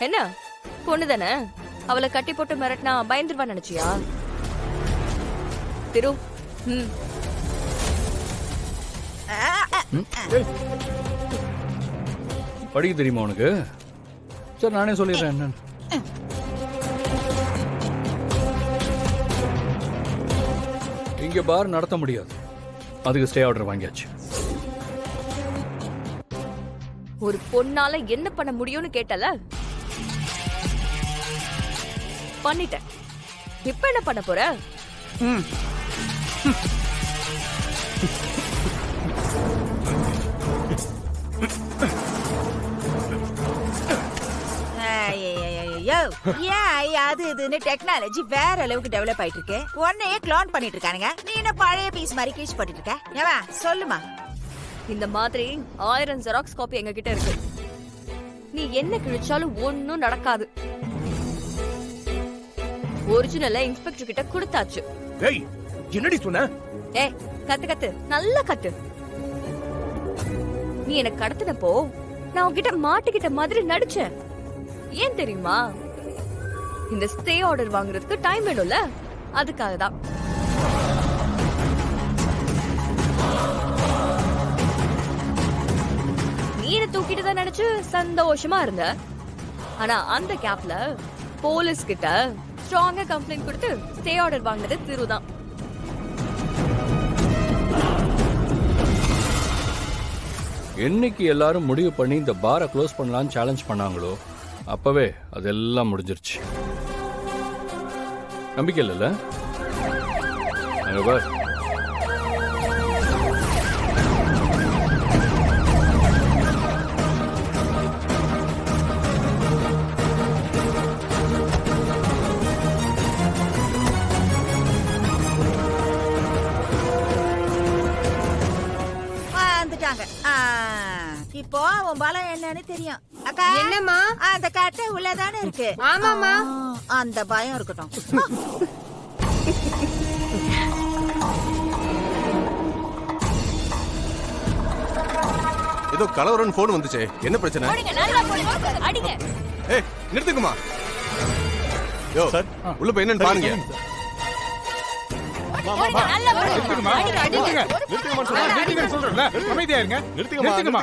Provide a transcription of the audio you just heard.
என்ன பொண்ணு தானே, அவளை கட்டி போட்டு மிரட்டினா பயந்துருவா நினைச்சியா? திரு படிக்க தெரியுமா உனக்கு? சரி நானே சொல்லிடுறேன் என்னன்னு. இங்க பார் நடத்த முடியாது, அதுக்கு ஸ்டே ஆர்டர் வாங்கியாச்சு. ஒரு பொண்ணால என்ன பண்ண முடியும்னு கேட்டல, பண்ணிட்டேன். இப்ப என்ன பண்ண போற? அது இதுன்னு டெக்னாலஜி வேற அளவுக்கு டெவலப் ஆயிட்டு இருக்கு. உன்னையே க்ளோன் பண்ணிட்டு இருக்கானுங்க. நீ என்ன பழைய பீஸ் மாதிரி கீழ்ச்சி போட்டுட்டு இருக்க? ஏவா சொல்லுமா. இந்த மாதிரி 1000 ஜெராக்ஸ் காப்பி எங்க கிட்ட இருக்கு. நீ என்ன கிழிச்சாலும் ஒன்னும் நடக்காது. ஒரிஜினல்ல இன்ஸ்பெக்டர் கிட்ட கொடுத்தாச்சு. ஏய் என்னடி சொன்ன? ஏய் கத்து கத்து, நல்லா கத்து. நீ எனக்கு கடத்தினப்போ நான் உன்கிட்ட மாட்டிக்கிட்ட மாதிரி நடிச்சேன். ஏன் தெரியுமா? இந்த ஸ்டே ஆர்டர் வாங்குறதுக்கு டைம் வேணும்ல, அதுக்காக தான். நீரை தூக்கிட்டு தான் நினைச்சு சந்தோஷமா இருந்த. ஆனா அந்த கேப்ல போலீஸ் கிட்ட ஸ்ட்ராங்கா கம்ப்ளைண்ட் கொடுத்து ஸ்டே ஆர்டர் வாங்குனது திருதான். என்னைக்கு எல்லாரும் முடிவு பண்ணி இந்த பாரை க்ளோஸ் பண்ணலாம்னு சேலஞ்ச் பண்ணாங்களோ அப்பவே அதெல்லாம் முடிஞ்சிருச்சு. நம்பிக்கை இல்லைல்ல? அங்க பார். இப்போ உன் பலம் என்னன்னு தெரியும். அக்கா என்னம்மா? அந்த கட்டை உள்ளதானே இருக்கு. ஆமாமா. அந்த பயம் இருக்கட்டும். ஏதோ கலவரன் போன் வந்துச்சே, என்ன பிரச்சனை? அடிங்க. ஏய் நிறுத்துக்குமா. யோ சார் உள்ள போய் என்னன்னு பாருங்க. நிறுத்துங்கம்மா, நிறுத்துங்க சொல்றேன்ல, அமைதியா இருங்க. நிறுத்துங்கம்மா.